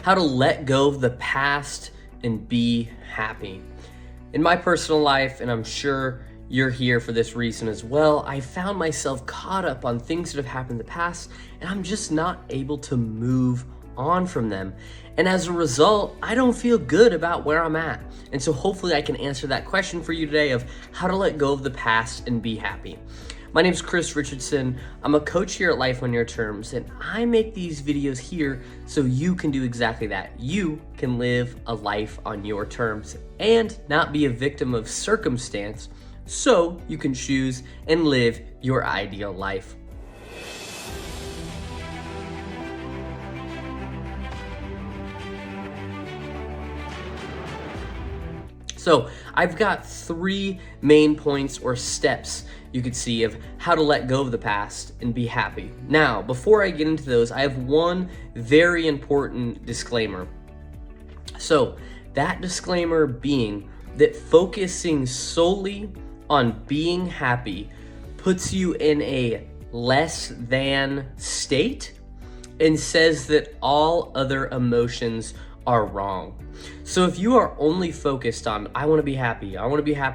how to let go of the past and be happy. In my personal life, and I'm sure you're here for this reason as well, I found myself caught up on things that have happened in the past, and I'm just not able to move on from them. And as a result, I don't feel good about where I'm at. And so hopefully I can answer that question for you today of how to let go of the past and be happy. My name is Chris Richardson. I'm a coach here at Life on Your Terms, and I make these videos here so you can do exactly that. You can live a life on your terms and not be a victim of circumstance, so you can choose and live your ideal life. So I've got 3 main points or steps you could see of how to let go of the past and be happy. Now, before I get into those, I have one very important disclaimer. So that disclaimer being that focusing solely on being happy puts you in a less than state and says that all other emotions are wrong. So if you are only focused on, I want to be happy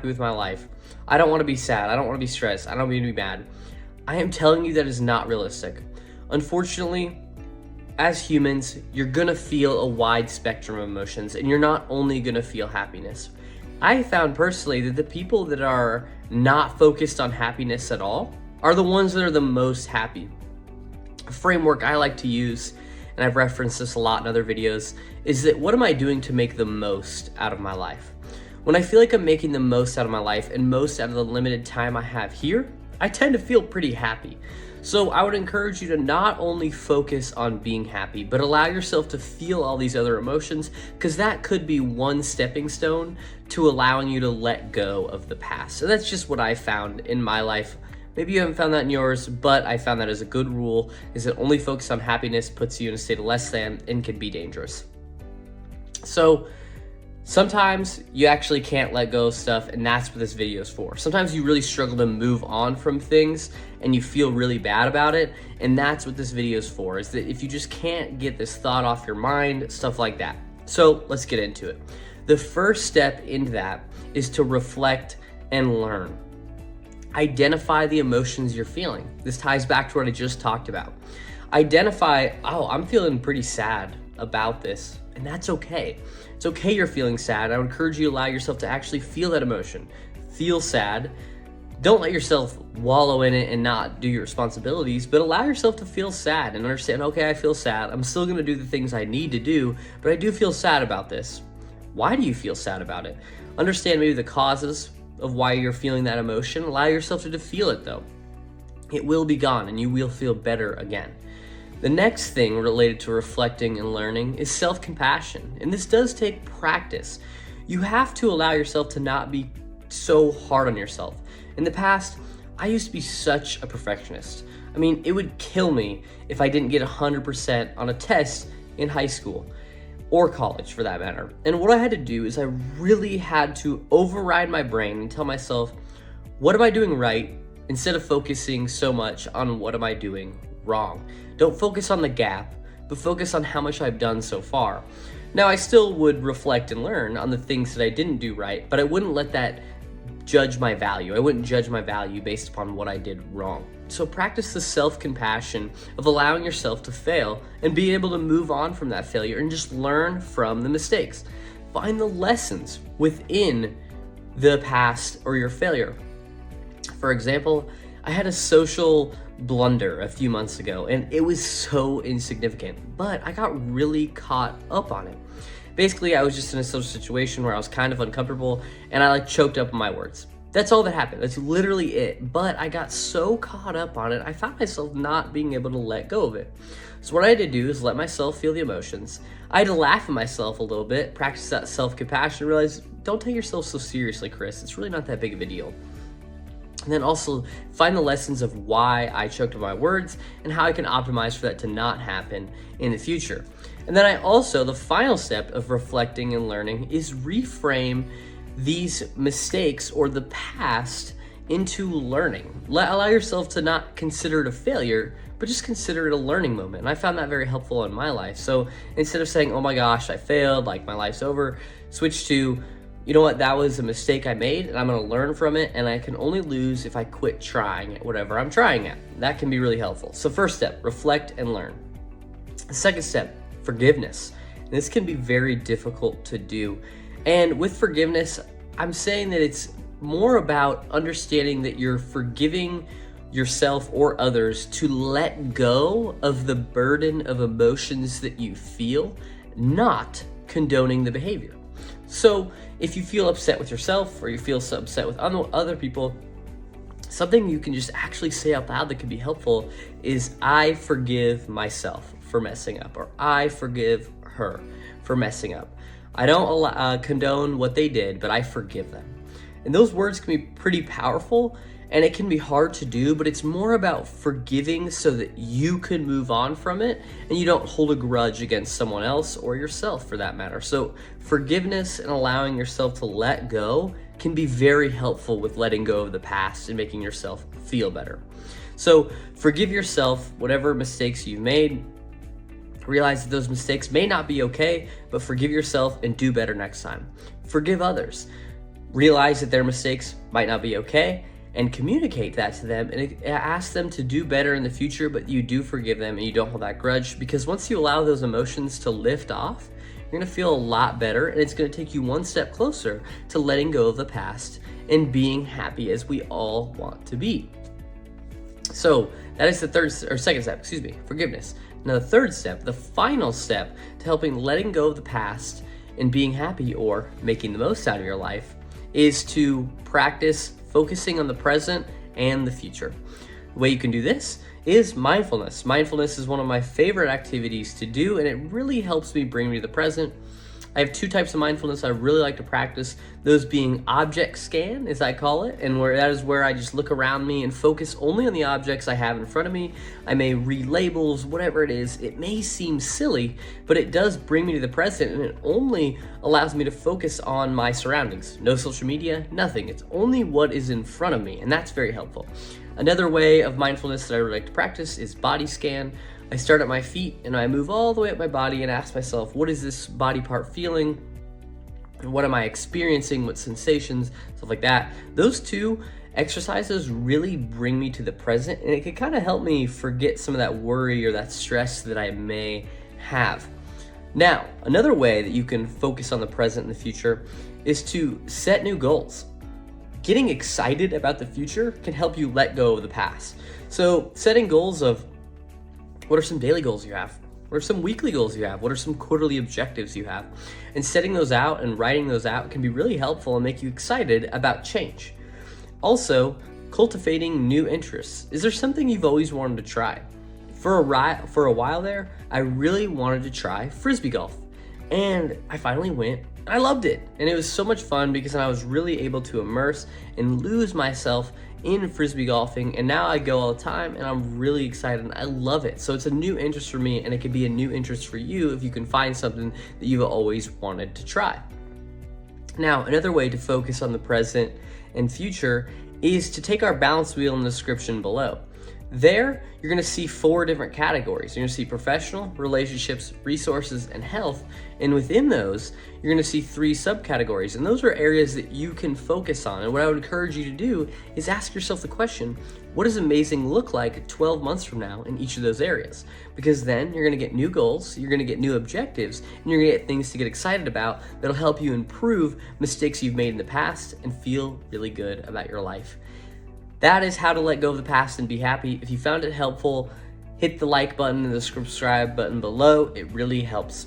with my life, I don't want to be sad, I don't want to be stressed, I don't want to be mad, I am telling you that is not realistic. Unfortunately, as humans, you're gonna feel a wide spectrum of emotions, and you're not only gonna feel happiness. I found personally that the people that are not focused on happiness at all are the ones that are the most happy. A framework I like to use, and I've referenced this a lot in other videos, is that what am I doing to make the most out of my life? When I feel like I'm making the most out of my life and most out of the limited time I have here, I tend to feel pretty happy. So I would encourage you to not only focus on being happy, but allow yourself to feel all these other emotions, because that could be one stepping stone to allowing you to let go of the past. So that's just what I found in my life. Maybe you haven't found that in yours, but I found that as a good rule, is that only focus on happiness puts you in a state of less than and can be dangerous. So sometimes you actually can't let go of stuff, and that's what this video is for. Sometimes you really struggle to move on from things and you feel really bad about it, and that's what this video is for, is that if you just can't get this thought off your mind, stuff like that. So let's get into it. The first step into that is to reflect and learn. Identify the emotions you're feeling. This ties back to what I just talked about. Identify, oh, I'm feeling pretty sad about this, and that's okay. It's okay you're feeling sad. I would encourage you to allow yourself to actually feel that emotion. Feel sad. Don't let yourself wallow in it and not do your responsibilities, but allow yourself to feel sad and understand, okay, I feel sad. I'm still gonna do the things I need to do, but I do feel sad about this. Why do you feel sad about it? Understand maybe the causes of why you're feeling that emotion. Allow yourself to feel it though. It will be gone and you will feel better again. The next thing related to reflecting and learning is self-compassion, and this does take practice. You have to allow yourself to not be so hard on yourself. In the past, I used to be such a perfectionist. I mean, it would kill me if I didn't get 100% on a test in high school or college for that matter. And what I had to do is I really had to override my brain and tell myself, what am I doing right? Instead of focusing so much on what am I doing wrong. Don't focus on the gap, but focus on how much I've done so far. Now, I still would reflect and learn on the things that I didn't do right, but I wouldn't let that judge my value. I wouldn't judge my value based upon what I did wrong. So practice the self-compassion of allowing yourself to fail and being able to move on from that failure and just learn from the mistakes. Find the lessons within the past or your failure. For example, I had a social blunder a few months ago, and it was so insignificant, but I got really caught up on it. Basically, I was just in a social situation where I was kind of uncomfortable, and I choked up on my words. That's all that happened. That's literally it. But I got so caught up on it, I found myself not being able to let go of it. So what I had to do is let myself feel the emotions. I had to laugh at myself a little bit, practice that self-compassion, realize, don't take yourself so seriously, Chris. It's really not that big of a deal. And then also find the lessons of why I choked on my words and how I can optimize for that to not happen in the future. And then the final step of reflecting and learning is reframe these mistakes or the past into learning. Allow yourself to not consider it a failure, but just consider it a learning moment. And I found that very helpful in my life. So instead of saying, oh my gosh, I failed, like my life's over, switch to, you know what, that was a mistake I made and I'm gonna learn from it, and I can only lose if I quit trying at whatever I'm trying at. That can be really helpful. So first step, reflect and learn. The second step, forgiveness. And this can be very difficult to do. And with forgiveness, I'm saying that it's more about understanding that you're forgiving yourself or others to let go of the burden of emotions that you feel, not condoning the behavior. So if you feel upset with yourself or you feel so upset with other people, something you can just actually say out loud that can be helpful is, I forgive myself for messing up, or I forgive her for messing up. I don't condone what they did, but I forgive them. And those words can be pretty powerful, and it can be hard to do, but it's more about forgiving so that you can move on from it and you don't hold a grudge against someone else or yourself for that matter. So forgiveness and allowing yourself to let go can be very helpful with letting go of the past and making yourself feel better. So forgive yourself whatever mistakes you've made. Realize that those mistakes may not be okay, but forgive yourself and do better next time. Forgive others. Realize that their mistakes might not be okay, and communicate that to them and ask them to do better in the future, but you do forgive them and you don't hold that grudge, because once you allow those emotions to lift off, you're gonna feel a lot better, and it's gonna take you one step closer to letting go of the past and being happy as we all want to be. So that is the second step, forgiveness. Now the third step, the final step to helping letting go of the past and being happy or making the most out of your life, is to practice focusing on the present and the future. The way you can do this is mindfulness. Mindfulness is one of my favorite activities to do, and it really helps me bring me to the present. I have two types of mindfulness I really like to practice, those being object scan, as I call it, and that is where I just look around me and focus only on the objects I have in front of me. I may read labels, whatever it is. It may seem silly, but it does bring me to the present, and it only allows me to focus on my surroundings. No social media, nothing. It's only what is in front of me, and that's very helpful. Another way of mindfulness that I really like to practice is body scan. I start at my feet and I move all the way up my body and ask myself, what is this body part feeling? And what am I experiencing? What sensations? Stuff like that. Those two exercises really bring me to the present, and it can kind of help me forget some of that worry or that stress that I may have. Now, another way that you can focus on the present and the future is to set new goals. Getting excited about the future can help you let go of the past. So setting goals of, what are some daily goals you have? What are some weekly goals you have? What are some quarterly objectives you have? And setting those out and writing those out can be really helpful and make you excited about change. Also, cultivating new interests. Is there something you've always wanted to try? For a while there, I really wanted to try Frisbee golf. And I finally went, and I loved it. And it was so much fun because I was really able to immerse and lose myself in Frisbee golfing, and now I go all the time and I'm really excited and I love it. So it's a new interest for me, and it could be a new interest for you if you can find something that you've always wanted to try. Now, another way to focus on the present and future is to take our balance wheel in the description below. There, you're going to see 4 different categories. You're going to see professional, relationships, resources, and health. And within those, you're going to see 3 subcategories. And those are areas that you can focus on. And what I would encourage you to do is ask yourself the question, what does amazing look like 12 months from now in each of those areas? Because then you're going to get new goals, you're going to get new objectives, and you're going to get things to get excited about that'll help you improve mistakes you've made in the past and feel really good about your life. That is how to let go of the past and be happy. If you found it helpful, hit the like button and the subscribe button below. It really helps.